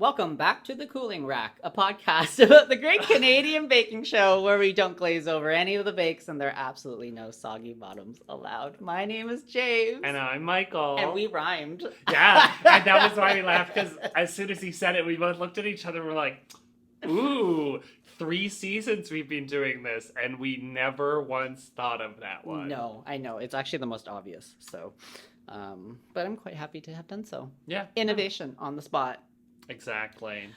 Welcome back to The Cooling Rack, a podcast about the great Canadian baking show where we don't glaze over any of the bakes and there are absolutely no soggy bottoms allowed. My name is James. And I'm Michael. And we rhymed. Yeah, and that was why we laughed, because as soon as he said it, we both looked at each other and were like, ooh, 3 seasons we've been doing this, and we never once thought of that one. No, I know. It's actually the most obvious, so... but I'm quite happy to have done so. Yeah. Innovation on the spot. Exactly.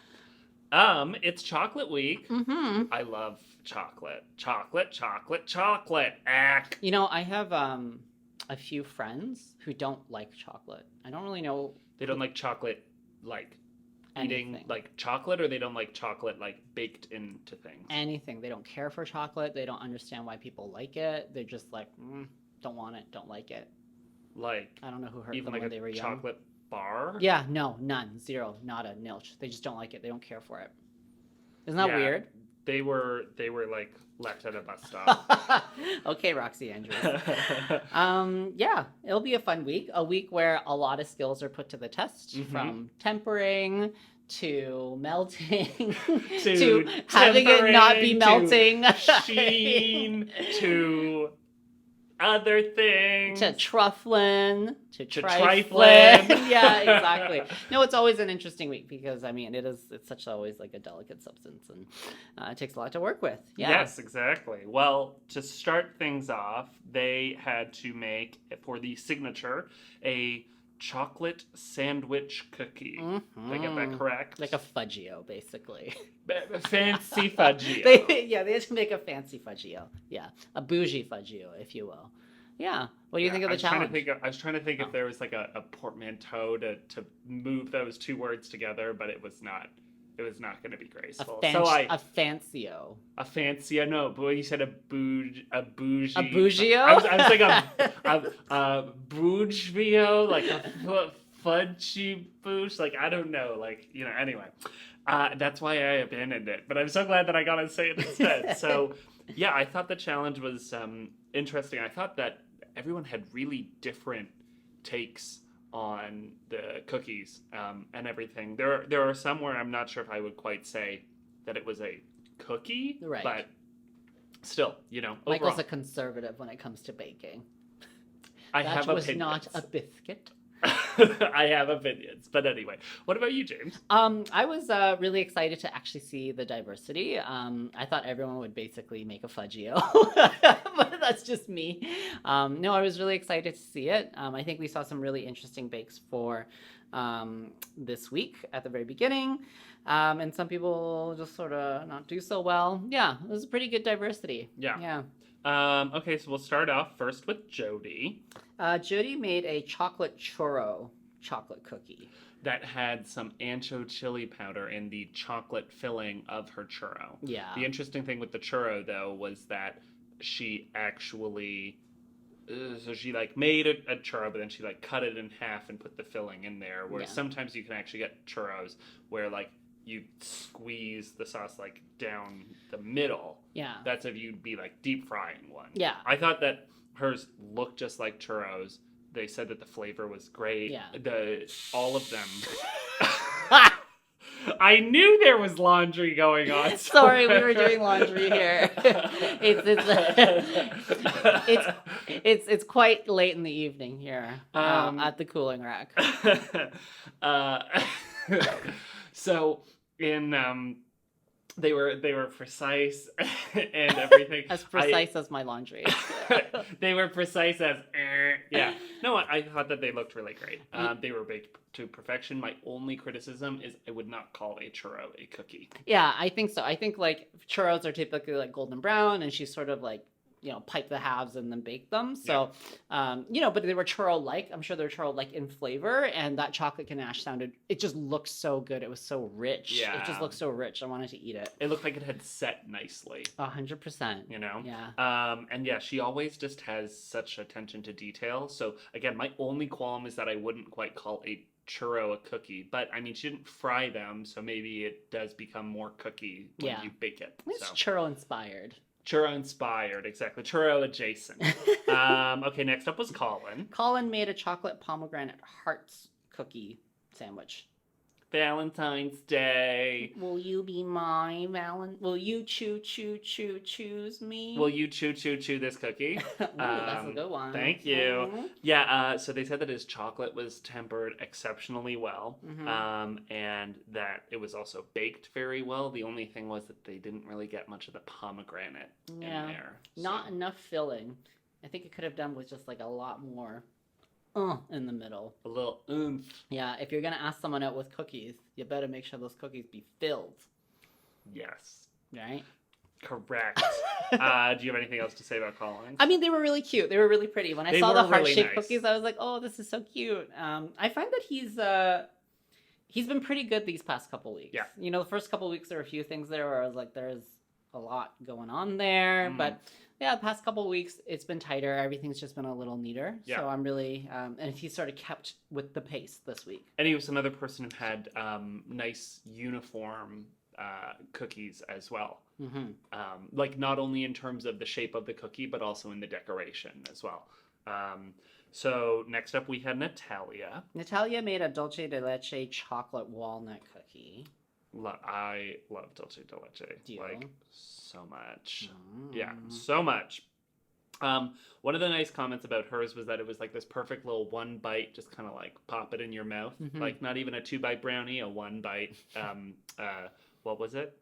It's chocolate week. Mm-hmm. I love chocolate. Chocolate. Ack. You know, I have a few friends who don't like chocolate. I don't really know. They don't like chocolate, like eating Anything. like chocolate, or they don't like chocolate like baked into things. Anything. They don't care for chocolate. They don't understand why people like it. They're just like, don't want it, don't like it. Like, I don't know who hurt even them like when a they were young. chocolate bar? Yeah, no, none, zero, nada, nilch. They just don't like it. They don't care for it. Isn't that weird? They were like left at a bus stop. Okay, Roxy Andrews. Yeah, it'll be a fun week. A week where a lot of skills are put to the test, from tempering to melting to having it not be melting, to sheen to other things, to truffling, to trifling. Yeah, exactly. No, it's always an interesting week because I mean it's such always like a delicate substance, and it takes a lot to work with. Yeah. Yes, exactly. Well, to start things off, they had to make, for the signature, a chocolate sandwich cookie. Mm-hmm. Did I get that correct? Like a fudgio, basically. Fancy fudgio. They had to make a fancy fudgio. Yeah, a bougie fudgio, if you will. Yeah. What do you think of the challenge? I was trying to think if there was like a portmanteau to move those two words together, but it was not. It was not going to be graceful. A fancio. A fancy. No, but you said a bougie. A bougio? I was like a bougio, like a fudgy bouge. Like, I don't know. Like, anyway. That's why I abandoned it. But I'm so glad that I got to say it instead. So, yeah, I thought the challenge was interesting. I thought that everyone had really different takes on the cookies and everything. There are some where I'm not sure if I would quite say that it was a cookie, right? But still, Michael's overall, a conservative when it comes to baking. I have opinions. That was not a biscuit. I have opinions, but anyway, what about you, James? I was really excited to actually see the diversity. I thought everyone would basically make a fudgio, but that's just me. No, I was really excited to see it. I think we saw some really interesting bakes for this week at the very beginning, and some people just sort of not do so well. Yeah, it was a pretty good diversity. Yeah. Okay, so we'll start off first with Jody. Jody made a chocolate churro chocolate cookie that had some ancho chili powder in the chocolate filling of her churro. Yeah. The interesting thing with the churro, though, was that she actually... so she, made a churro, but then she, cut it in half and put the filling in there. Whereas sometimes you can actually get churros where, you squeeze the sauce, down the middle. Yeah. That's if you'd be, deep frying one. Yeah. I thought that hers looked just like churros. They said that the flavor was great. Yeah. All of them. I knew there was laundry going on. Sorry, we were doing laundry here. It's quite late in the evening here at the cooling rack. So in they were precise and everything. As precise as my laundry. They were precise as yeah. No, I thought that they looked really great. They were baked to perfection. My only criticism is I would not call a churro a cookie. Yeah, I think so. I think churros are typically golden brown, and she's sort of pipe the halves and then bake them. So, but they were churro-like. I'm sure they're churro-like in flavor, and that chocolate ganache it just looked so good. It was so rich. Yeah. It just looked so rich. I wanted to eat it. It looked like it had set nicely. 100%. Yeah. And yeah, she always just has such attention to detail. So again, my only qualm is that I wouldn't quite call a churro a cookie, but I mean, she didn't fry them, so maybe it does become more cookie when you bake it. It's churro-inspired. Churro-inspired, exactly. Churro-adjacent. Okay, next up was Colin. Colin made a chocolate pomegranate hearts cookie sandwich. Valentine's Day. Will you be my Will you choose me? Will you chew this cookie? Ooh, that's a good one. Thank you. Mhm. Yeah, so they said that his chocolate was tempered exceptionally well, Mhm. and that it was also baked very well. The only thing was that they didn't really get much of the pomegranate in there. Not enough filling. I think it could have done with just like a lot more in the middle. A little oomph. Yeah, if you're gonna ask someone out with cookies, you better make sure those cookies be filled. Yes. Right? Correct. Do you have anything else to say about Collins? I mean, they were really cute. They were really pretty. When I They saw the were really heart-shaped nice. cookies, I was like, oh, this is so cute. I find that he's been pretty good these past couple weeks. Yeah. You know, the first couple weeks there were a few things there where I was like, there's a lot going on there. But yeah, the past couple weeks it's been tighter. Everything's just been a little neater. Yeah. So I'm really and he sort of kept with the pace this week. And he was another person who had nice uniform cookies as well. Mm-hmm. Like not only in terms of the shape of the cookie, but also in the decoration as well. So next up we had Natalia. Natalia made a dulce de leche chocolate walnut cookie. I love dulce de leche. Do you? Like so much. Mm. Yeah, so much. One of the nice comments about hers was that it was like this perfect little one bite, just kind of like pop it in your mouth. Mhm. Like not even a 2-bite brownie, a 1-bite. What was it?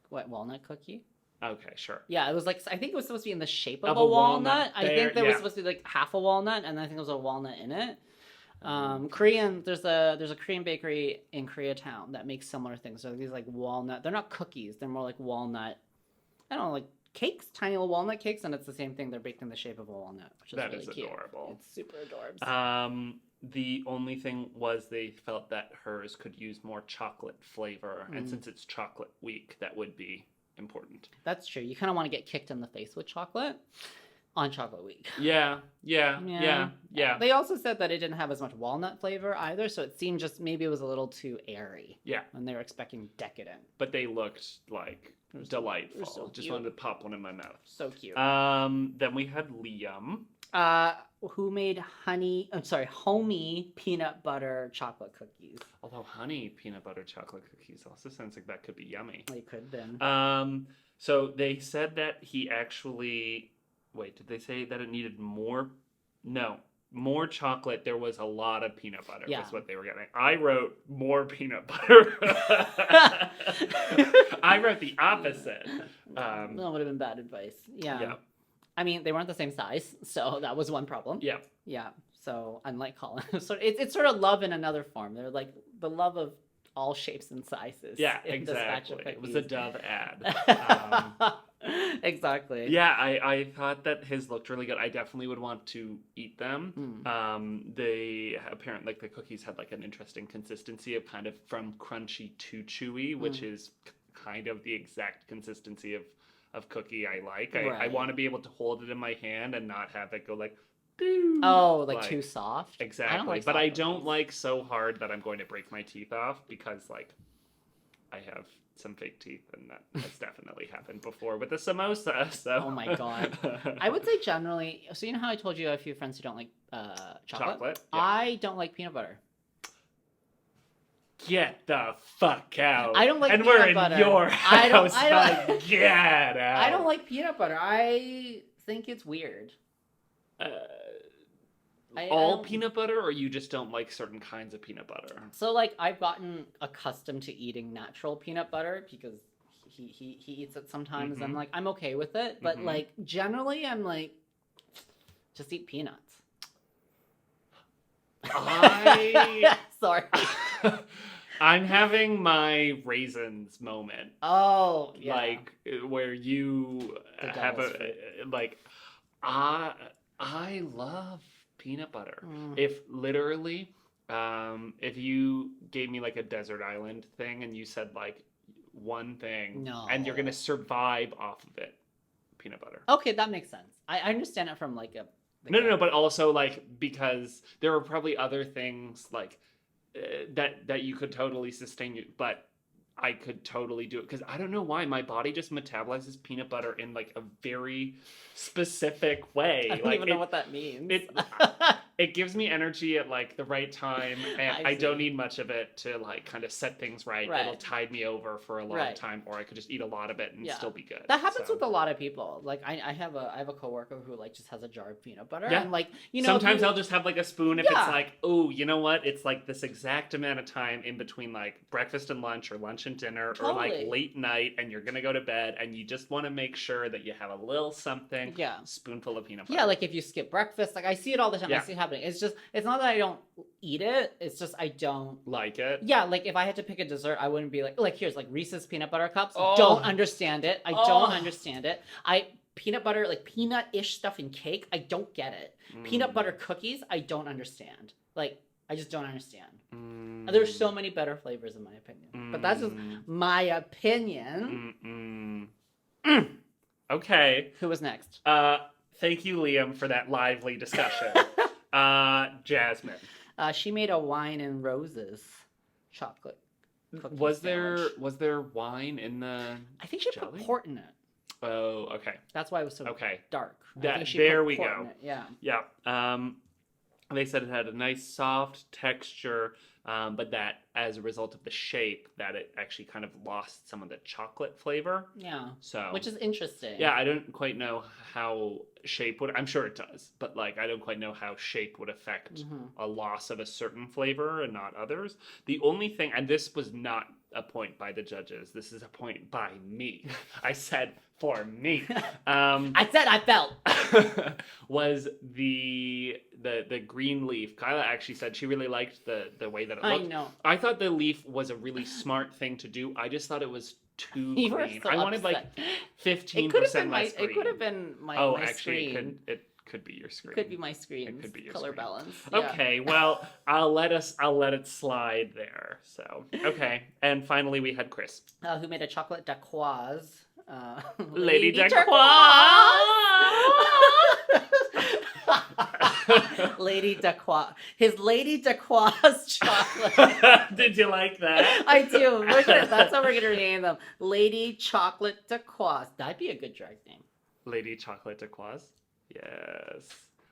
What, walnut cookie? Okay, sure. Yeah, it was like, I think it was supposed to be in the shape of Of a a walnut. walnut. I There, think there was yeah. supposed to be like half a walnut, and I think there was a walnut in it. Korean, there's a Korean bakery in Koreatown that makes similar things. So these like walnut, they're not cookies, they're more like walnut, I don't know, like cakes, tiny little walnut cakes, and it's the same thing. They're baked in the shape of a walnut, which is That really is cute. adorable. It's super adorable. The only thing was they felt that hers could use more chocolate flavor, and since it's chocolate week, that would be important. That's true. You kind of want to get kicked in the face with chocolate on Chocolate Week. Yeah. They also said that it didn't have as much walnut flavor either, so it seemed just maybe it was a little too airy. Yeah. And they were expecting decadent. But they looked like delightful. they're so Just cute. wanted to pop one in my mouth. So cute. Then we had Liam. Who made homey peanut butter chocolate cookies. Although honey peanut butter chocolate cookies also sounds like that could be yummy. They could have been. So they said that he actually... Wait, did they say that it needed more? No. More chocolate. There was a lot of peanut butter. Yeah. Was what they were getting. I wrote more peanut butter. I wrote the opposite. That would have been bad advice. Yeah. Yeah. I mean, they weren't the same size, so that was one problem. Yeah. Yeah. So unlike Colin, so it's sort of love in another form. They're like the love of all shapes and sizes. Yeah, in this batch of exactly. It was a cookies. Dove ad. Exactly. Yeah, I thought that his looked really good. I definitely would want to eat them. They apparently, like the cookies had like an interesting consistency of kind of from crunchy to chewy, which is kind of the exact consistency of cookie I like. I Right. want to be able to hold it in my hand and not have it go like, doo. Oh, like too soft? Exactly. I don't like but I soft don't cookies. like so hard that I'm going to break my teeth off because like I have some fake teeth and that has definitely happened before with the samosa. So Oh my God. I would say generally, so you know how I told you I have a few friends who don't like chocolate? Yeah. I don't like peanut butter. Get the fuck out. I don't like and peanut we're in butter. your I don't- house. I don't- Like, get out. I don't like peanut butter. I think it's weird. I all don't- peanut butter, or you just don't like certain kinds of peanut butter? So like I've gotten accustomed to eating natural peanut butter because he eats it sometimes. Mhm. I'm like I'm okay with it, but Mhm. like generally I'm like just eat peanuts. Sorry. I'm having my raisins moment. Oh, yeah. Like where you The have devil's like I love peanut butter. Mm. If literally if you gave me like a desert island thing and you said like one thing and you're No. gonna survive off of it, peanut butter. Okay, that makes sense. I understand it from like a No, but also like because there are probably other things like that you could totally sustain, but I could totally do it because I don't know why my body just metabolizes peanut butter in like a very specific way. I don't like even know what that means. It gives me energy at like the right time, and I don't see. need much of it to like kind of set things right. Right. It'll tide me over for a long Right. time, or I could just eat a lot of it and Yeah. still be good. That happens So. with a lot of people. Like I have a coworker who like just has a jar of peanut butter. Yeah. And like, you know, Sometimes I'll just have like a spoon if Yeah. it's like, oh, you know what? It's like this exact amount of time in between like breakfast and lunch or lunch and dinner or like Totally. late night and you're going to go to bed and you just want to make sure that you have a little something. Yeah. Spoonful of peanut butter. Yeah, like if you skip breakfast, like I see it all the time. Yeah. I see it happening. It's not that I don't eat it. It's just I don't. Like it. Yeah, like if I had to pick a dessert, I wouldn't be like here's like Reese's peanut butter cups. Oh. Don't understand it. I Oh. don't understand it. Peanut butter, like peanut-ish stuff in cake, I don't get it. Peanut butter cookies, I don't understand. Like I just don't understand. There's so many better flavors in my opinion. But that's just my opinion. Okay. Who was next? Thank you, Liam, for that lively discussion. Jasmine. She made a wine and roses chocolate cookie Was sandwich. there wine in the I think she jelly? put port in it. Oh, okay. That's why it was so Okay. dark. I That- think she there put we port go. in it, Yeah. Yeah. They said it had a nice soft texture, but that as a result of the shape, that it actually kind of lost some of the chocolate flavor. Yeah. So, Which is interesting. yeah, I don't quite know how shape would. I'm sure it does, but like I don't quite know how shape would affect Mhm. a loss of a certain flavor and not others. The only thing, and this was not a point by the judges. This is a point by me. I said for me. I said I felt. Was the green leaf. Kyla actually said she really liked the way that it I looked. know. I thought the leaf was a really smart thing to do. I just thought it was too You were green. so I wanted upset. like It could have 15% been my. less green. It could have been my. Oh, my actually, screen. it could be your screen. Could be my screen. It could be your color screen. balance. Yeah. Okay, well, I'll let it slide there. So, okay. And finally we had Chris. Who made a chocolate dacquoise. Lady Lady Dacquoise. His Lady Dacquoise chocolate. Did you like that? I do. That's how we're going to name them. Lady Chocolate Dacquoise. That'd be a good drag name. Lady Chocolate Dacquoise? Yes.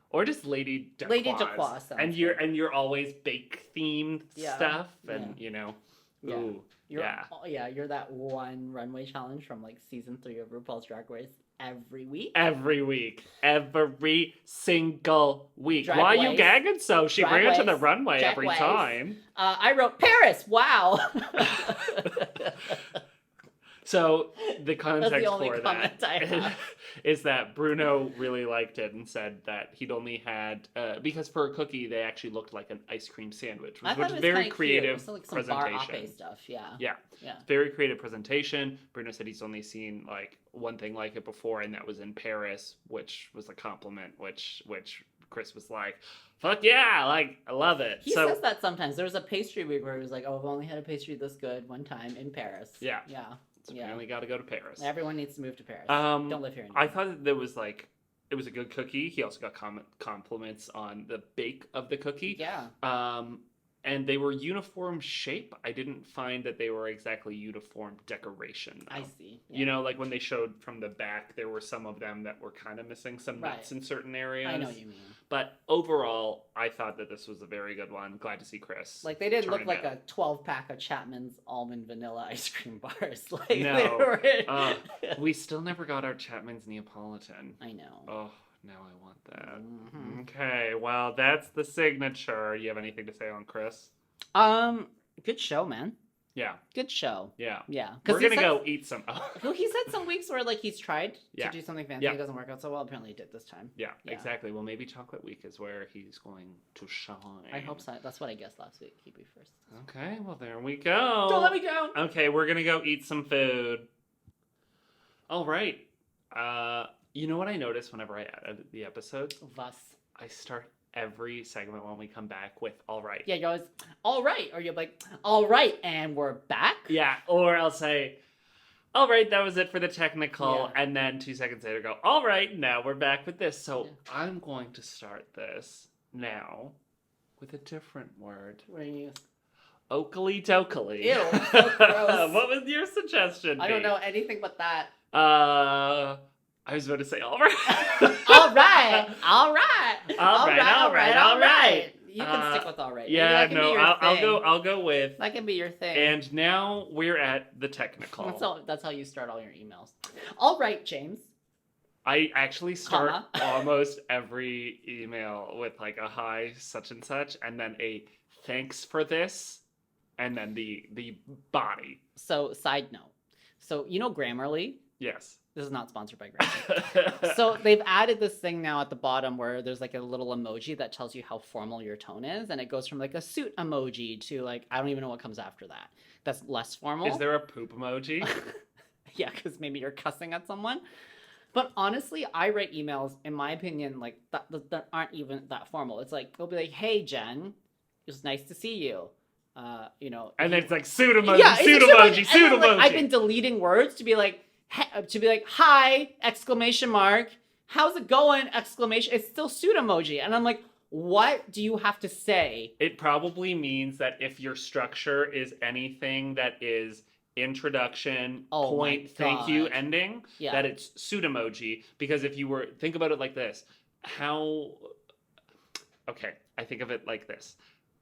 Or just Lady Dacquoise. Lady Dacquoise sounds And you're always bake themed Yeah. stuff and you know. Yeah. Ooh. You're that one runway challenge from like season 3 of RuPaul's Drag Race every week. Every week. Every single week. Drag Why are you race. gagging so? She Drag bring it to the race. runway Drag every race. time. I wrote Paris. Wow. So the context That's the only for comment that I have. is that Bruno really liked it and said that he'd only had because for a cookie they actually looked like an ice cream sandwich, I which thought was it was very kinda creative cute. It was like some bar presentation. ape stuff. Yeah. Yeah, Yeah. very creative presentation. Bruno said he's only seen like one thing like it before, and that was in Paris, which was a compliment. Which Chris was like, "Fuck yeah, like I love it." He says that sometimes. There was a pastry week where he was like, "Oh, I've only had a pastry this good one time in Paris." Yeah. Yeah. So Yeah. we only got to go to Paris. Everyone needs to move to Paris. Don't live here anymore. I thought that there was like it was a good cookie. He also got compliments on the bake of the cookie. Yeah. And they were uniform shape. I didn't find that they were exactly uniform decoration, though. I see. Yeah. You know, like when they showed from the back, there were some of them that were kind of missing some nuts Right. in certain areas. I know what you mean. But overall, I thought that this was a very good one. Glad to see Chris. Like they didn't look turning like it. a 12-pack of Chapman's almond vanilla ice cream bars. Like No. they were. We still never got our Chapman's Neapolitan. I know. Oh, now I want that. Mhm. Okay, well, that's the signature. You have anything to say on Chris? Good show, man. Yeah, Good show. yeah. Yeah. We're he gonna said- go eat some. Well, he said some weeks where like he's tried Yeah. to do something fancy, Yeah. it doesn't work out so well. Apparently, he did this time. Yeah, Yeah. exactly. Well, maybe Chocolate Week is where he's going to shine. I hope so. That's what I guessed last week. He'd be first. Okay, well, there we go. Don't let me go. Okay, we're gonna go eat some food. All right. You know what I noticed whenever I edit the episodes? Vas. I start every segment when we come back with "all right." Yeah, you're always all right, or you're like, all right, and we're back. Yeah, or I'll say, "All right, that was it for the technical," Yeah. and then 2 seconds later go, "All right, now we're back with this." So Yeah. I'm going to start this now with a different word. Where you? Oakley dokley. Ew, so gross. What was your suggestion? I don't be? know anything but that. I was about to say all right. All right. All right. All right. You can stick with all right. Maybe Yeah, that can be no, your thing. I'll go with. That can be your thing. And now we're at the technical. That's how you start all your emails. All right, James. I actually start Comma. almost every email with like a hi such and such, and then a thanks for this, and then the body. So, side note. So, you know Grammarly? Yes. This is not sponsored by Grammarly. So they've added this thing now at the bottom where there's like a little emoji that tells you how formal your tone is, and it goes from like a suit emoji to like I don't even know what comes after that. That's less formal. Is there a poop emoji? Yeah, because maybe you're cussing at someone. But honestly, I write emails, in my opinion, like that aren't even that formal. It's like they'll be like, "Hey, Jen, it was nice to see you." You know, And then it's like suit emoji, yeah, suit it's emoji, and suit then, like, emoji. I've been deleting words to be like, hi, exclamation mark, how's it going, exclamation. It's still suit emoji. And I'm like, what do you have to say? It probably means that if your structure is anything that is introduction, Oh my point, thank you, God. ending, Yeah. that it's suit emoji. Because if you were, think about it like this. Okay, I think of it like this.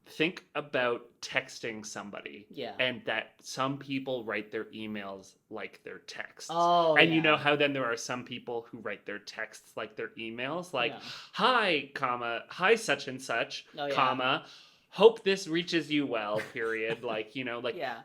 Think about texting somebody. Yeah. And that some people write their emails like their texts. Oh, and you yeah. know how then there are some people who write their texts like their emails, like Yeah. hi, comma, hi such and such, Oh, yeah. comma, hope this reaches you well, period. Like, you know, like Yeah.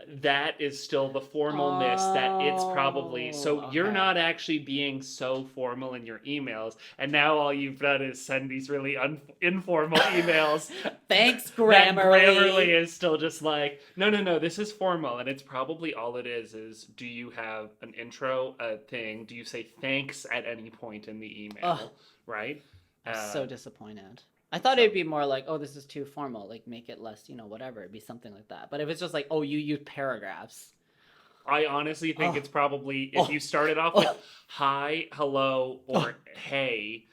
that is still the formalness that it's probably. So you're Okay. not actually being so formal in your emails, and now all you've done is send these really informal emails. Thanks, That Grammarly. Grammarly is still just like, no, this is formal, and it's probably all it is do you have an intro, a thing? Do you say thanks at any point in the email, Ugh. right? I'm so disappointed. I thought so- it'd be more like, oh, this is too formal. Like, make it less, whatever. It'd be something like that. But if it's just like, oh, you use paragraphs. I honestly think Oh. it's probably, if you started off with Oh. hi, hello, or hey,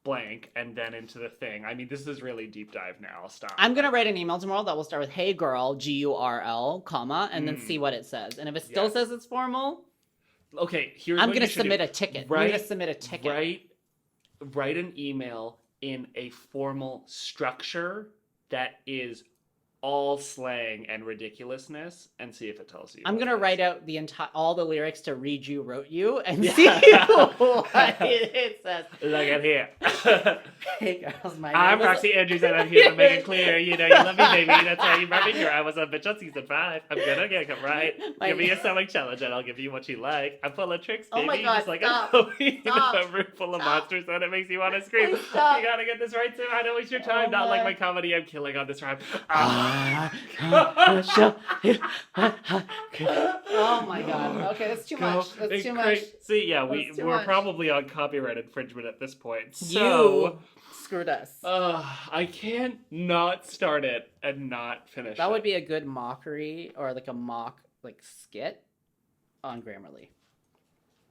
blank, and then into the thing. I mean, this is really deep dive now. I'll stop. I'm going to write an email tomorrow that will start with, hey, girl, GURL, comma, and then see what it says. And if it still Yes. says it's formal, Okay, here's I'm what going you to should submit do. a ticket. Write- I'm going to submit a ticket. Write an email in a formal structure that is all slang and ridiculousness, and see if it tells you. I'm what going to it is. write out all the lyrics to Read You, Wrote You, and Yeah. see what it says. Look at here. Hey, girls, my I'm name is... Roxy Andrews, and I'm here to make it clear, you love me, baby. That's why you brought me here. I was a bitch on season 5. I'm gonna get it right. Give me a sewing challenge, and I'll give you what you like. I'm full of tricks, baby. Oh my God, Just like stop. a Halloween, Stop. a room full of Stop. monsters, and it makes you want to scream. Please stop. You gotta get this right, Tim. I don't waste your time. Oh Not like my- my comedy. I'm killing on this rhyme. Oh my God. Okay, that's too much. That's too much. See, yeah, That's too we're much. probably on copyright infringement at this point. So, You screwed us. I can't not start it and not finish That it. would be a good mockery or like a mock skit on Grammarly.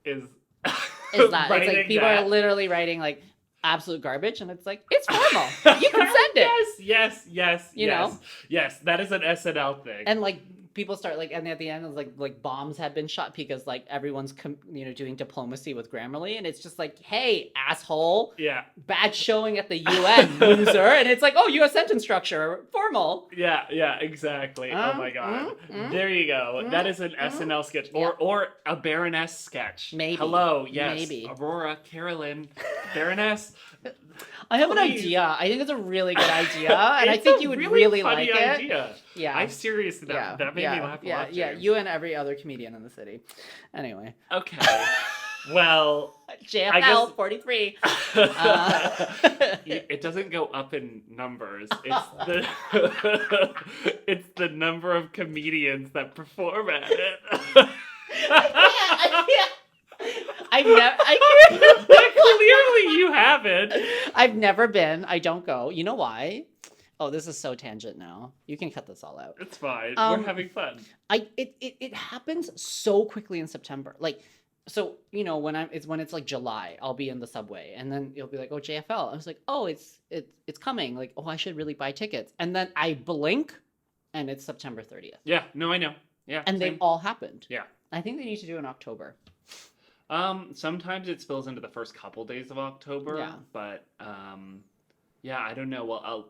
Is Is that it's like writing people that. are literally writing like absolute garbage, and it's like it's formal. You can send it. Yes. You know? Yes, that is an SNL thing. And like people start like, and at the end it's like bombs have been shot because like everyone's doing diplomacy with Grammarly, and it's just like, hey, asshole, yeah, bad showing at the UN, loser, and it's like, oh, U.S. sentence structure, formal. yeah, exactly. Oh my God, there you go. That is an SNL sketch, or a Baroness sketch. Maybe. Hello, yes, Maybe. Aurora, Carolyn, Baroness. I have an Please. idea. I think it's a really good idea, and I It's think a you would really really funny like it. idea. Yeah. I'm serious. That made me laugh a lot. Yeah, James. you and every other comedian in the city. Anyway. Okay. Well, JFL I guess- 43. It doesn't go up in numbers. It's the it's the number of comedians that perform at it. I can't. I can't. Clearly, you haven't. I've never been. I don't go. You know why? Oh, this is so tangent now. You can cut this all out. It's fine. Um, We're having fun. It happens so quickly in September. Like, so when it's like July, I'll be in the subway, and then you'll be like, oh, JFL. I was like, oh, it's coming. Like, oh, I should really buy tickets. And then I blink, and it's September 30th. Yeah. No, I know. Yeah. And same. they've all happened. Yeah. I think they need to do it in October. Sometimes it spills into the first couple days of October. Yeah. But yeah, I don't know. Well,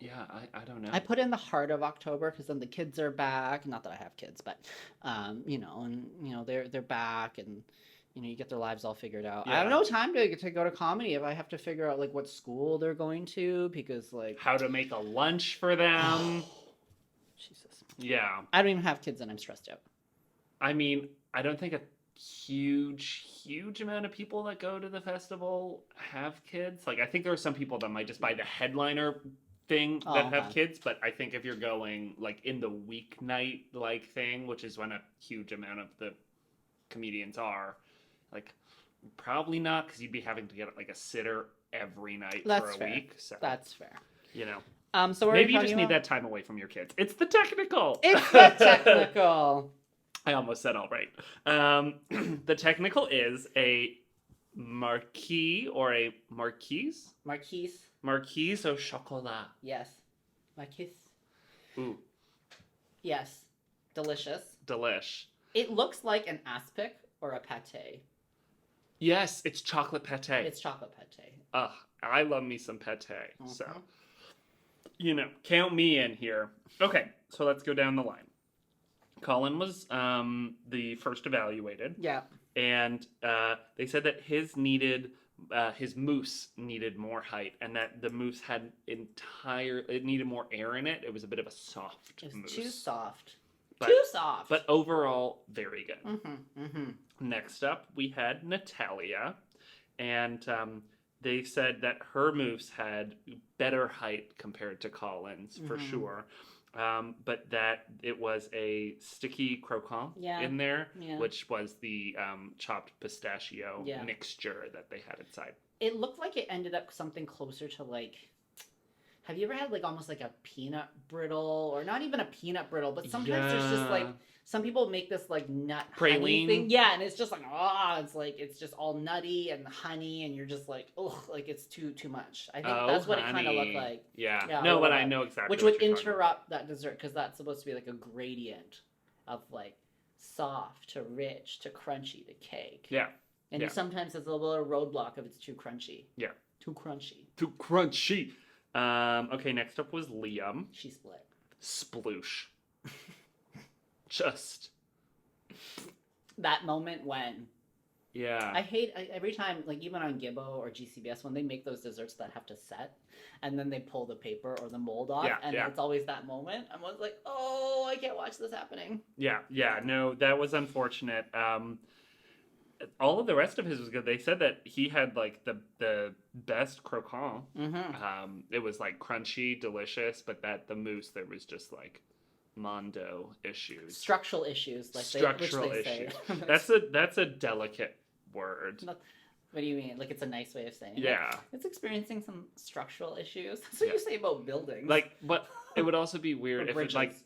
yeah, I don't know. I put in the heart of October because then the kids are back. Not that I have kids, but you know, and you know they're back, and you know you get their lives all figured out. I have Yeah. no time to go to comedy if I have to figure out like what school they're going to because like How to make a lunch for them. Jesus, Yeah. I don't even have kids and I'm stressed out. I mean, I don't think a huge amount of people that go to the festival have kids. Like, I think there are some people that might just buy the headliner thing Oh, that have okay. kids, but I think if you're going like in the weeknight like thing, which is when a huge amount of the comedians are, like probably not because you'd be having to get like a sitter every night That's for a fair. week. So That's fair. you know, So what are maybe we you talking just need about? that time away from your kids. It's the technical. It's the technical. I almost said all right. The technical is a marquis or a marquise. Marquise. Marquise au chocolat. Yes. Marquise. Ooh, Yes. Delicious. delish. It looks like an aspic or a pate. Yes, it's chocolate pate. It's chocolate pate. Ugh, I love me some pate. So, Mhm. you know, count me in here. Okay, so let's go down the line. Colin was the first evaluated, Yeah. and they said that his mousse needed more height, and that the mousse had it needed more air in it. It was a bit of a soft It's mousse. too soft. But- Too soft. But overall, very good. Mm-hmm. Mm-hmm. Next up, we had Natalia, and they said that her mousse had better height compared to Colin's, for Mhm. sure. But that it was a sticky croquant Yeah. in there, Yeah. which was the chopped pistachio Yeah. mixture that they had inside. It looked like it ended up something closer to like. Have you ever had like almost like a peanut brittle, or not even a peanut brittle, but sometimes there's just like Yeah. some people make this like nut honey Praline? thing, yeah, and it's just like it's like it's just all nutty and honey, and you're just like like it's too much. I think that's what it kind of looked honey. like, Yeah. Yeah, a No, little but I bit. know exactly. which what would you're talking about. interrupt that dessert because that's supposed to be like a gradient of like soft to rich to crunchy to cake. Yeah. And Yeah. sometimes it's a little roadblock if it's too crunchy. Yeah. Too crunchy. Too crunchy. Okay, next up was Liam. She split. Sploosh. Just. That moment when Yeah. I hate every time, like even on Gibbo or GCBS, when they make those desserts that have to set, and then they pull the paper or the mold off, Yeah, and yeah. it's always that moment. I'm always like, oh, I can't watch this happening. Yeah, no, that was unfortunate. All of the rest of his was good. They said that he had like the best croquant. Mm-hmm. It was like crunchy, delicious, but that the mousse there was just like mondo issues. Structural issues, like Structural which they issues. say. That's a delicate word. What do you mean? Like it's a nice way of saying it? Yeah. It's experiencing some structural issues. That's what Yeah. you say about buildings. Like, but it would also be Or weird if it like bridges.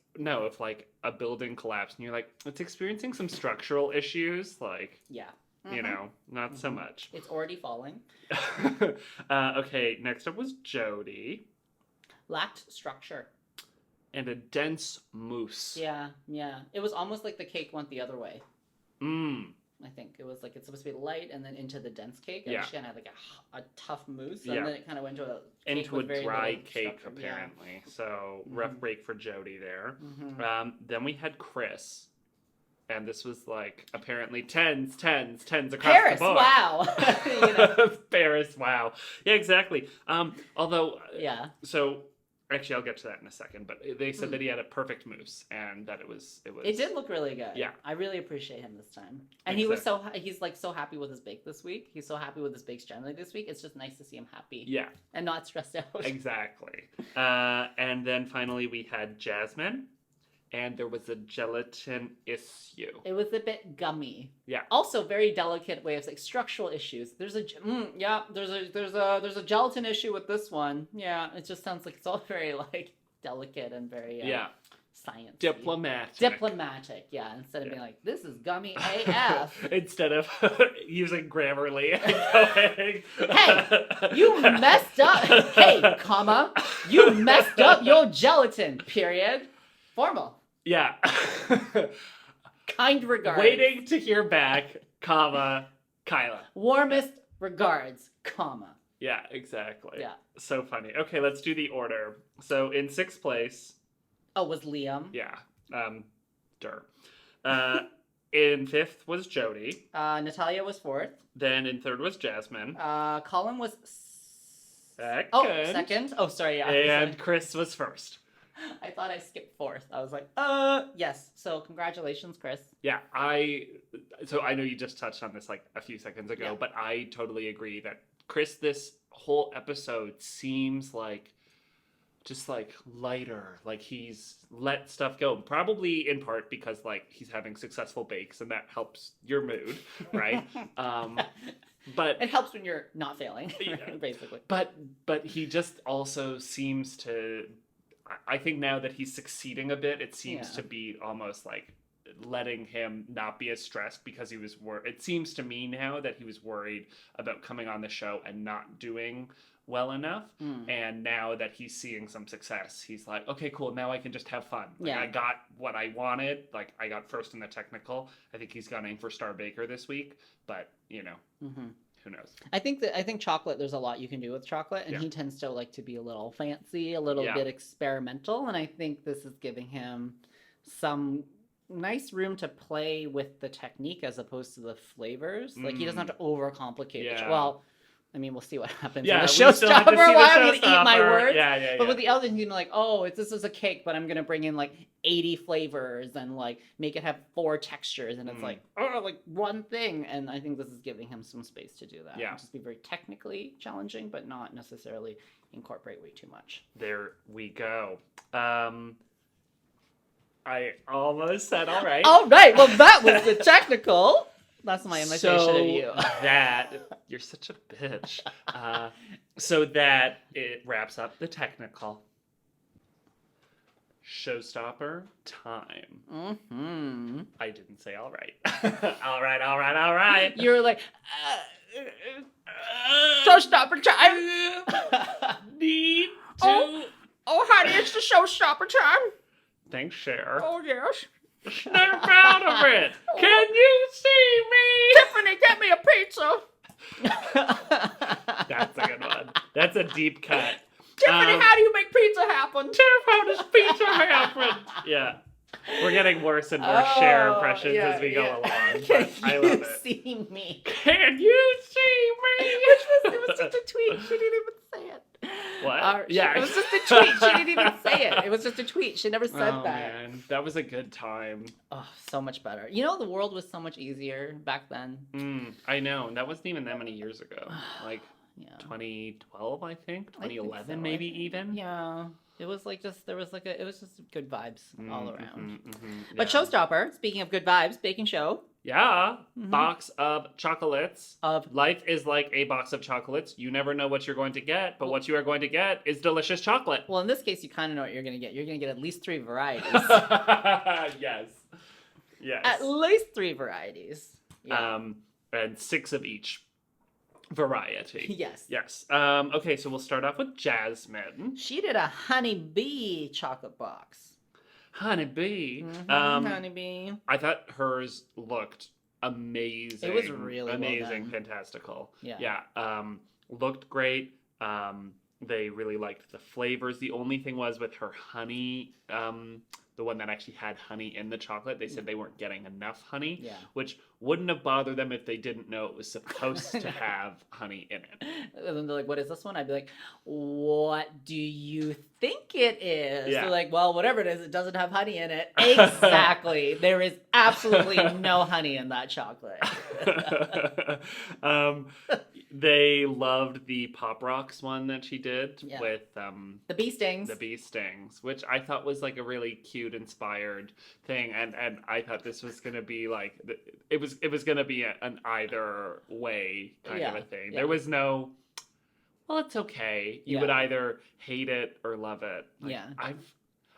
if like a building collapsed and you're like it's experiencing some structural issues, like Yeah. you Mhm. know, not so Mhm. much. It's already falling. Okay, next up was Jody Lacked structure. and a dense mousse. Yeah. It was almost like the cake went the other way. Mmm. I think it was like it's supposed to be light and then into the dense cake. And Yeah. she kind of had like a tough mousse, Yeah. and then it kind of went to a cake Into a with very dry little cake, structure. apparently. So, rough Mhm. break for Jody there. Yeah. Then we had Chris. And this was like apparently tens across Paris, the board. wow. You know. Paris, wow. Yeah, exactly. Although, Yeah. so actually, I'll get to that in a second. But they said Mm. that he had a perfect mousse and that it was. It did look really good. Yeah. I really appreciate him this time. And he's like so happy with his bake this week. He's so happy with his bakes generally this week. It's just nice to see him happy Yeah, and not stressed out. exactly. And then finally we had Jasmine, and there was a gelatin issue. It was a bit gummy. Yeah. Also, very delicate way of like structural issues. There's a there's a gelatin issue with this one. Yeah, it just sounds like it's all very like delicate and very Yeah, science. diplomatic. Diplomatic, yeah. Instead of being like, this is gummy AF. Instead of using Grammarly and going, Hey, you messed up. Hey, comma, you messed up your gelatin. Period. Formal. Yeah. Kind regard. Waiting to hear back comma, Kyla. Warmest regards, comma. Yeah, exactly. Yeah. So funny. Okay, let's do the order. So in 6th place, Oh, was Liam? yeah, Dur. In 5th was Jody. Natalia was 4th. Then in 3rd was Jasmine. Colin was Second. second. Oh, sorry, yeah. And Chris was 1st. I thought I skipped 4th. I was like, yes. So congratulations, Chris. Yeah, so I know you just touched on this like a few seconds ago, Yeah. but I totally agree that Chris, this whole episode seems like just like lighter, like he's let stuff go, probably in part because like he's having successful bakes and that helps your mood, right? But it helps when you're not failing, Yeah. basically. but he just also seems to, I think now that he's succeeding a bit, it seems Yeah. to be almost like letting him not be as stressed because he was it seems to me now that he was worried about coming on the show and not doing well enough. And now that he's seeing some success, he's like, okay, cool, now I can just have fun. Like, Yeah. I got what I wanted. Like, I got first in the technical. I think he's gunning for Star Baker this week, but you know, who knows? I think chocolate, there's a lot you can do with chocolate, and Yeah. he tends to like to be a little fancy, a little Yeah. bit experimental, and I think this is giving him some nice room to play with the technique as opposed to the flavors. Like, he doesn't have to overcomplicate it. Yeah. Well, I mean, we'll see what happens Yeah, in we the still have to Showstopper. see the Why I'm going to eat my Showstopper. words. Yeah. But with the other thing, you know, like, oh, this is a cake, but I'm going to bring in like 80 flavors and like make it have 4 textures. And it's like, oh, like one thing. And I think this is giving him some space to do that. Yeah. Just be very technically challenging, but not necessarily incorporate way too much. There we go. I almost said all right. All right. Well, that was the technical. That's my imitation of you. You're such a bitch. So that it wraps up the technical. Showstopper time. Mm-hmm. I didn't say all right. All right. You were like, Showstopper time. Need to. Oh, honey, it's the Showstopper time. Thanks, Cher. Oh, yes. Snap out of it. Can you see me? Tiffany, get me a pizza. That's a good one. That's a deep cut. Tiffany, how do you make pizza happen? Tiff, how does pizza happen? Yeah. We're getting worse and worse Cher impressions as we go along. Can But I love you it. see me? Can you see me? It was just a tweet. She didn't even say it. What? It was just a tweet. She didn't even say it. It was just a tweet. She never said that. Man, that was a good time. Oh, so much better. You know, the world was so much easier back then. I know. That wasn't even that many years ago. Like Yeah. 2012, I think. I think 2011, so. maybe even. Yeah. It was like just, it was just good vibes all around. But Yeah. Showstopper, speaking of good vibes, baking show. Yeah. Mhm. Box of chocolates. Of Life is like a box of chocolates. You never know what you're going to get, but what you are going to get is delicious chocolate. Well, in this case, you kind of know what you're going to get. You're going to get at least 3 varieties. Yes. At least 3 varieties. Yeah. And 6 of each variety. Yes. Yes. Okay, so we'll start off with Jasmine. She did a honeybee chocolate box. Honeybee. Honeybee. I thought hers looked amazing. It was really well amazing, done. fantastical. Yeah. Yeah. Looked great. They really liked the flavors. The only thing was with her honey, the one that actually had honey in the chocolate, they said they weren't getting enough honey, Yeah. which wouldn't have bothered them if they didn't know it was supposed to have honey in it. And then they're like, what is this one? I'd be like, what do you think it is? Yeah. They're like, well, whatever it is, it doesn't have honey in it. Exactly. There is absolutely no honey in that chocolate. They loved the Pop Rocks one that she did Yeah. with The bee stings. the bee stings, which I thought was like a really cute, inspired thing, and I thought this was gonna be like it was gonna be an either way kind of a thing. Yeah. There was no, well, it's okay. You would Yeah. either hate it or love it. Like, Yeah.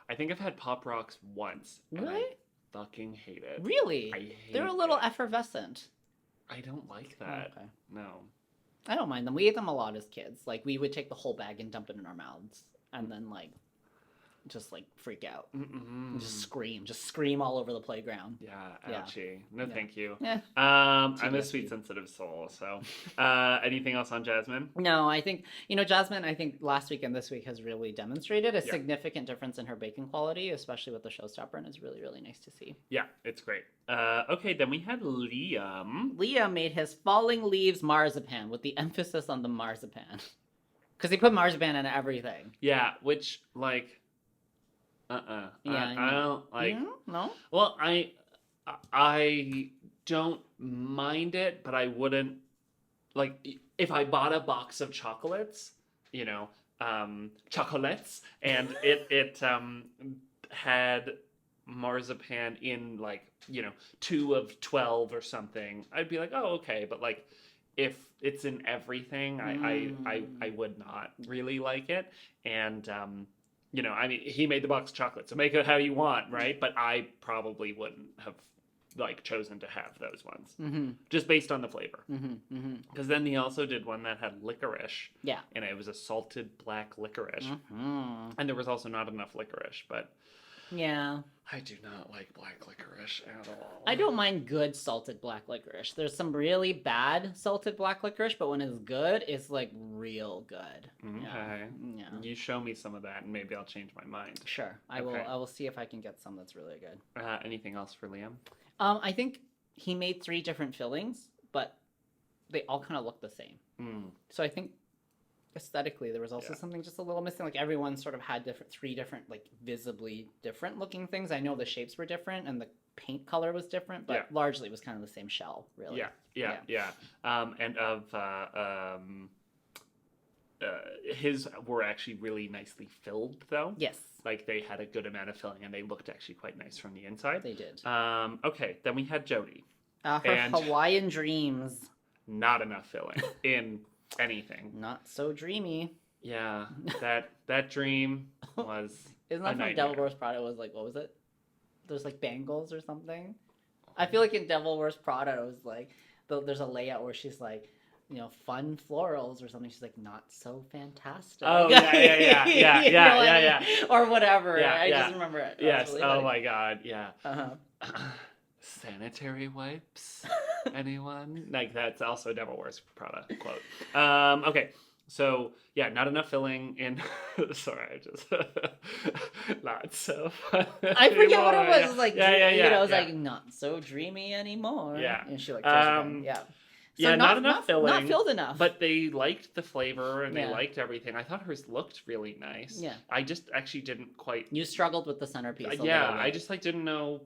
I think I've had Pop Rocks once. And Really? I fucking hate it. Really? I hate They're a little it. effervescent. I don't like that. Okay. No. I don't mind them. We ate them a lot as kids. Like, we would take the whole bag and dump it in our mouths. And then, like, just like freak out. Mm-mm. Just scream all over the playground. Yeah, Yeah. ouchie. No, Yeah. thank you. Yeah. I'm a Tedious sweet, kid. sensitive soul. So, anything else on Jasmine? No, I think, Jasmine, I think last week and this week has really demonstrated a Yeah. significant difference in her baking quality, especially with the Showstopper, and it's really, really nice to see. Yeah, it's great. Okay, then we had Liam. Leah made his falling leaves marzipan with the emphasis on the marzipan. Because he put marzipan in everything. Yeah, which like, Yeah, I don't like. No? Well, I don't mind it, but I wouldn't like if I bought a box of chocolates, chocolates, and it had marzipan in like 2 of 12 or something, I'd be like, oh, okay. But like if it's in everything, I would not really like it. And I mean, he made the box of chocolate, so make it how you want, right? But I probably wouldn't have like chosen to have those ones just based on the flavor. Because then he also did one that had licorice. Yeah. And it was a salted black licorice. And there was also not enough licorice, but yeah, I do not like black licorice at all. I don't mind good salted black licorice. There's some really bad salted black licorice, but when it's good, it's like real good. Okay. Yeah. You show me some of that, and maybe I'll change my mind. Sure. I will see if I can get some that's really good. Anything else for Liam? I think he made 3 different fillings, but they all kind of look the same. So I think aesthetically there was also something just a little missing. Like everyone sort of had 3 different, like visibly different looking things. I know the shapes were different and the paint color was different, but largely it was kind of the same shell, really. Yeah. And of his were actually really nicely filled, though. Yes. Like they had a good amount of filling, and they looked actually quite nice from the inside. They did. Okay, then we had Jody. Her Hawaiian dreams. Not enough filling in anything. Not so dreamy. Yeah, that dream was. Isn't that from Devil Wears Prada? It was like, what was it? There's like bangles or something. I feel like in Devil Wears Prada, it was like there's a layout where she's like, fun florals or something. She's like, not so fantastic. Oh, yeah. Or whatever. Yeah, I just remember it. Yes. Really oh my God. Yeah. Uh-huh. Sanitary wipes? Anyone? Like that's also a Devil Wears Prada quote. Okay. So yeah, not enough filling in. Sorry, I just not so. I forget what it was. It was like, It was like not so dreamy anymore. Yeah. And she like, So yeah, not enough filling. Not filled enough. But they liked the flavor and they liked everything. I thought hers looked really nice. Yeah. I just actually didn't quite. You struggled with the centerpiece. I just like didn't know.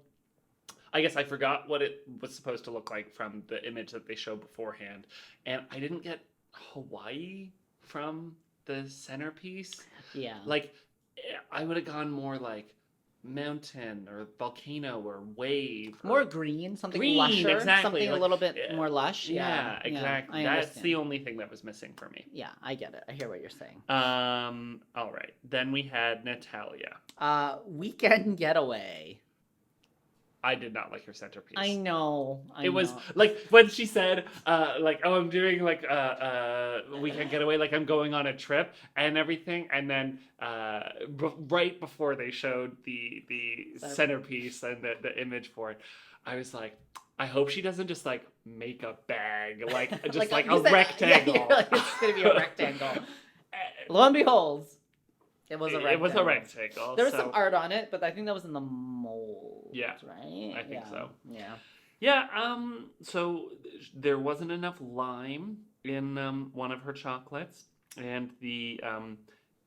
I guess I forgot what it was supposed to look like from the image that they showed beforehand, and I didn't get Hawaii from the centerpiece. Yeah. Like, I would have gone more like mountain or volcano or wave. More green, something green, lusher. Exactly. Something like, a little bit more lush. Yeah, exactly. That's understand. the only thing that was missing for me. Yeah, I get it. I hear what you're saying. All right. Then we had Natalia. Weekend Getaway. I did not like her centerpiece. I know. It was like when she said, like, oh, I'm doing like weekend getaway, like I'm going on a trip and everything, and then right before they showed the centerpiece and the image for it, I was like, I hope she doesn't just like make a bag, like just like a rectangle. Yeah, like it's gonna be a rectangle. Lo and behold. It was a rectangle. It was a rectangle. There was some art on it, but I think that was in the mold. Yeah. Right? I think so. Yeah. Yeah, so there wasn't enough lime in one of her chocolates, and the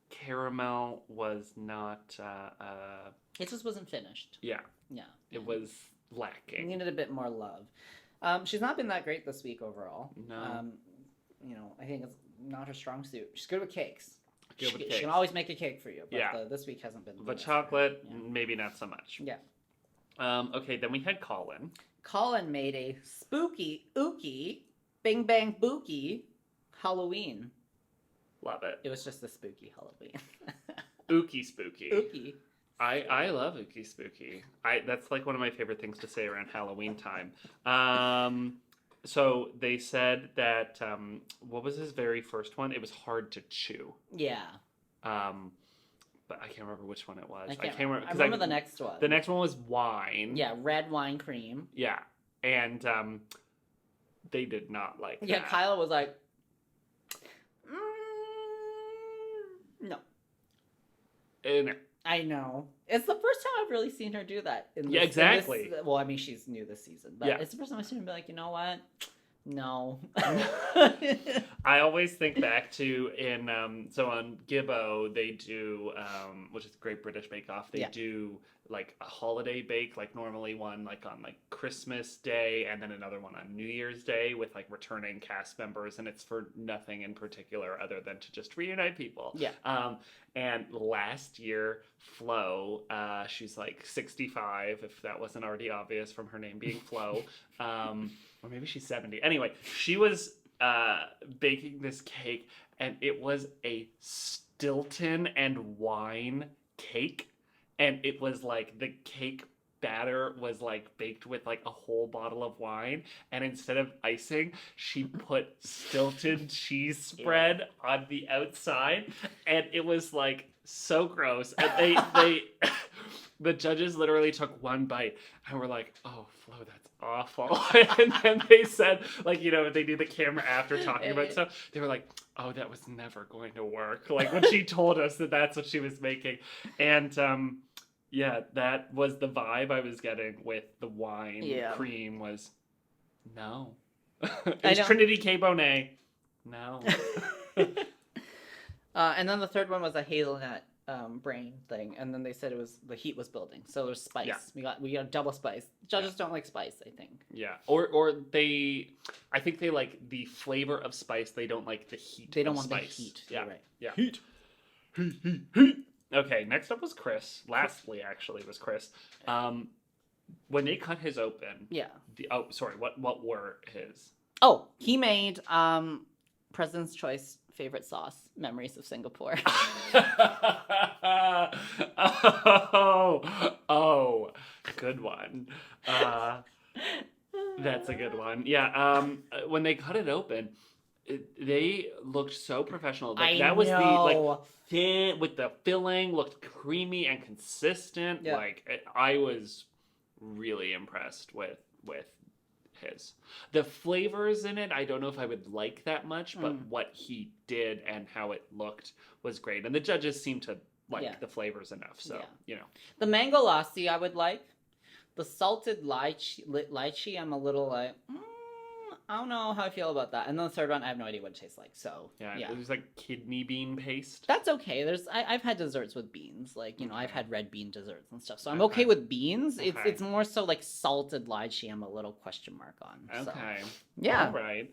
caramel was not... it just wasn't finished. Yeah. Yeah. It was lacking. It needed a bit more love. She's not been that great this week overall. No. I think it's not her strong suit. She's good with cakes. She can always make a cake for you, but this week hasn't been. But chocolate, maybe not so much. Yeah. Okay, then we had Colin. Colin made a spooky, ooky, bing bang booky Halloween. Love it. It was just a spooky Halloween. Ooky spooky. Ooky. I love ooky spooky. That's like one of my favorite things to say around Halloween time. So they said that, what was his very first one? It was hard to chew. Yeah. but I can't remember which one it was. I can't remember. I remember the next one. The next one was wine. Yeah, red wine cream. Yeah, and they did not like that. Yeah, Kyla was like, no. And I know. It's the first time I've really seen her do that. Yeah, exactly. Well, I mean, she's new this season, but Yeah. it's the first time I've seen her be like, you know what? No. I always think back to so on Gibbo they do which is Great British Bake Off, they do like a holiday bake, like normally one like on like Christmas Day and then another one on New Year's Day with like returning cast members, and it's for nothing in particular other than to just reunite people. Yeah. And last year Flo, she's like 65 if that wasn't already obvious from her name being Flo, or maybe she's 70. Anyway, she was baking this cake, and it was a Stilton and wine cake. And it was like the cake batter was like baked with like a whole bottle of wine. And instead of icing, she put Stilton cheese spread on the outside. And it was like so gross. And they the judges literally took one bite and were like, oh, Flo, that's awful. And then they said, like, you know, they do the camera after talking about stuff. They were like, oh, that was never going to work. Like when she told us that that's what she was making. And yeah, that was the vibe I was getting with the wine cream was no. It's Trinity K. Bonet. No. And then the third one was a hazelnut brain thing, and then they said it was the heat was building, so there's spice. Yeah. We got double spice. Judges don't like spice, I think. Yeah, or they, I think they like the flavor of spice. They don't like the heat. They don't want spice. the heat. Yeah, You're right. Yeah. Heat. Okay, next up was Chris. Lastly, actually, was Chris. When they cut his open. Yeah. What were his? Oh, he made President's Choice favorite sauce, Memories of Singapore. oh, good one. That's a good one. Yeah. When they cut it open, they looked so professional. Like, that was the like thin with the filling, looked creamy and consistent. Yeah. Like I was really impressed with his. The flavors in it, I don't know if I would like that much, but what he did and how it looked was great. And the judges seemed to like the flavors enough. So, you know. The mango lassi I would like. The salted lychee I'm a little like, I don't know how I feel about that. And then the third one, I have no idea what it tastes like. So yeah. It was like kidney bean paste. That's okay. I've had desserts with beans, like, you know, I've had red bean desserts and stuff. So I'm okay with beans. Okay. It's more so like salted lychee I'm a little question mark on. Okay. So. Yeah. All right.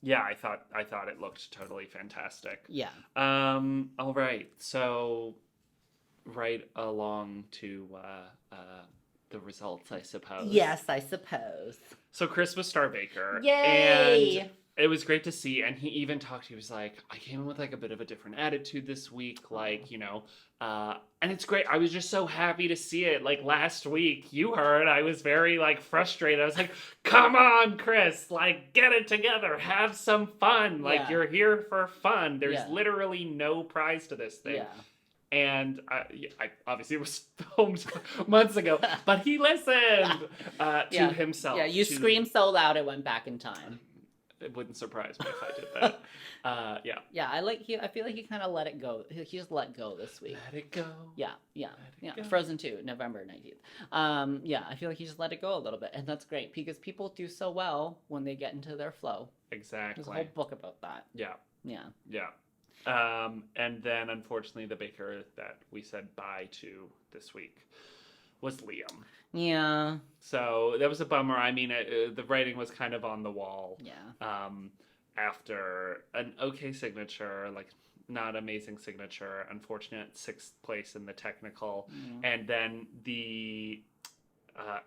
Yeah, I thought it looked totally fantastic. Yeah. All right. So right along to the results, I suppose. Yes, I suppose. So Chris was Star Baker. Yay! And it was great to see. And he even talked, he was like, I came in with like a bit of a different attitude this week. Like, you know, and it's great. I was just so happy to see it. Like last week, you heard, I was very like frustrated. I was like, come on, Chris, like get it together. Have some fun. Like you're here for fun. There's literally no prize to this thing. Yeah. And I obviously it was filmed months ago, but he listened to himself. Yeah, you screamed so loud it went back in time. It wouldn't surprise me if I did that. Yeah. Yeah, I feel like he kind of let it go. He just let go this week. Let it go. Yeah. Go. Frozen 2, November 19th. Yeah, I feel like he just let it go a little bit, and that's great because people do so well when they get into their flow. Exactly. There's a whole book about that. Yeah. Yeah. Yeah. And then, unfortunately, the baker that we said bye to this week was Liam. Yeah. So that was a bummer. I mean, the writing was kind of on the wall. Yeah. After an okay signature, like not amazing signature, unfortunate 6th place in the technical, and then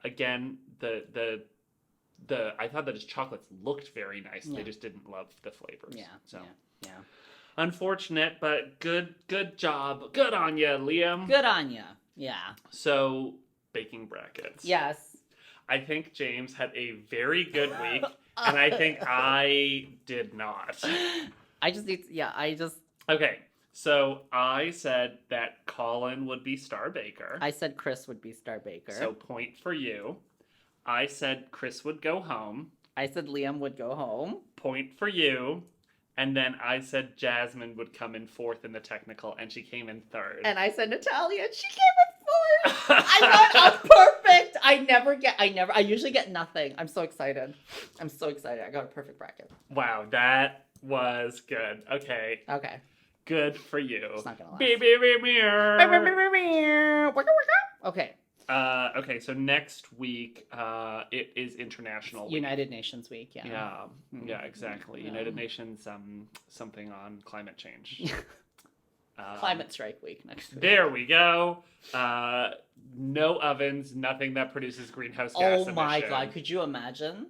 again the I thought that his chocolates looked very nice. Yeah. They just didn't love the flavors. Yeah. So. Yeah. Unfortunate, but good job. Good on you, Liam. Good on you. Yeah. So, baking brackets. Yes. I think James had a very good week, and I think I did not. Okay. So I said that Colin would be Star Baker. I said Chris would be Star Baker. So point for you. I said Chris would go home. I said Liam would go home. Point for you. And then I said Jasmine would come in fourth in the technical, and she came in third. And I said Natalia, and she came in fourth. I'm perfect. I usually get nothing. I'm so excited. I got a perfect bracket. Wow, that was good. Okay. Okay. Good for you. It's not gonna last. Okay. Okay, so next week, it is International Week. United Nations Week, yeah. Yeah, exactly. United Nations, something on climate change. Climate Strike Week next week. There we go. No ovens, nothing that produces greenhouse gas emissions. Oh my god, could you imagine?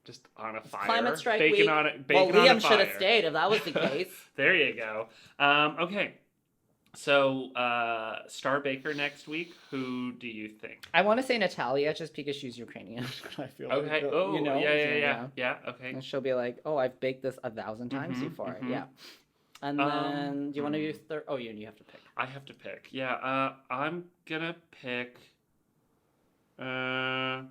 Just on a fire. Climate Strike Baking Week. On a, well, baking on a Liam should have fire. stayed if that was the case. There you go. Okay. So, Star Baker next week, who do you think? I want to say Natalia just because she's Ukrainian. I feel Okay. like, Oh, you know, yeah. Okay. And she'll be like, "Oh, I've baked this 1,000 times before." Yeah. And then, do you want to do third? Oh, you have to pick. I have to pick. Yeah. I'm gonna pick. I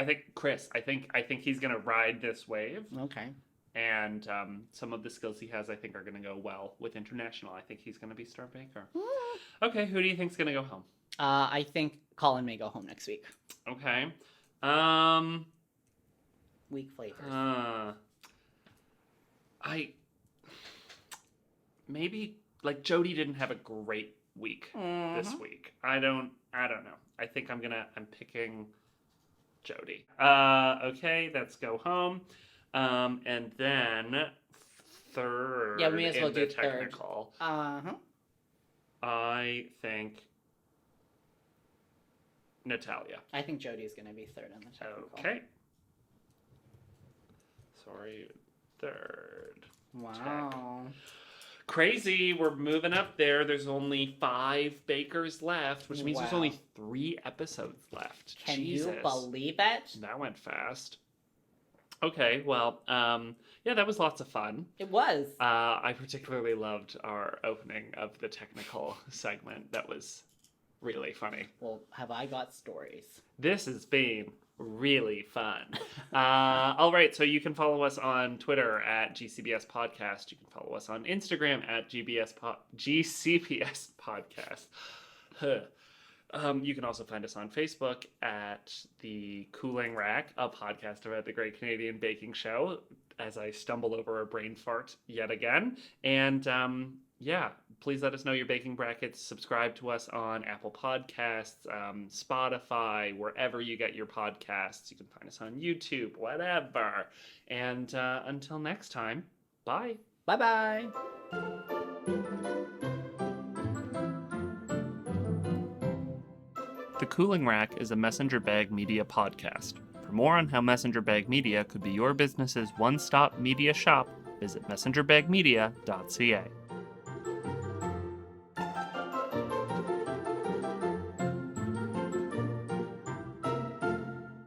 think Chris. I think he's gonna ride this wave. Okay. And some of the skills he has, I think, are going to go well with International. I think he's going to be Star Baker. Okay, who do you think's going to go home? I think Colin may go home next week. Okay. Weak flavors. Maybe like Jody didn't have a great week this week. I don't know. I think I'm picking Jody. Okay, let's go home. And then third. Yeah, we may as well do technical. Third. I think Natalia. I think Jody's going to be third in the technical. Okay. Sorry, third. Wow. Crazy. We're moving up there. There's only 5 bakers left, which means there's Wow. only 3 episodes left. Can Jesus. you believe it? That went fast. Okay, well, yeah, that was lots of fun. It was. I particularly loved our opening of the technical segment. That was really funny. Well, have I got stories? This has been really fun. All right, so you can follow us on Twitter at GCBS Podcast. You can follow us on Instagram at GCBS Podcast. You can also find us on Facebook at The Cooling Rack, a podcast about the Great Canadian Baking Show, as I stumble over a brain fart yet again. And yeah, please let us know your baking brackets. Subscribe to us on Apple Podcasts, Spotify, wherever you get your podcasts. You can find us on YouTube, whatever. And until next time, bye. Bye-bye. The Cooling Rack is a Messenger Bag Media podcast. For more on how Messenger Bag Media could be your business's one-stop media shop, visit messengerbagmedia.ca.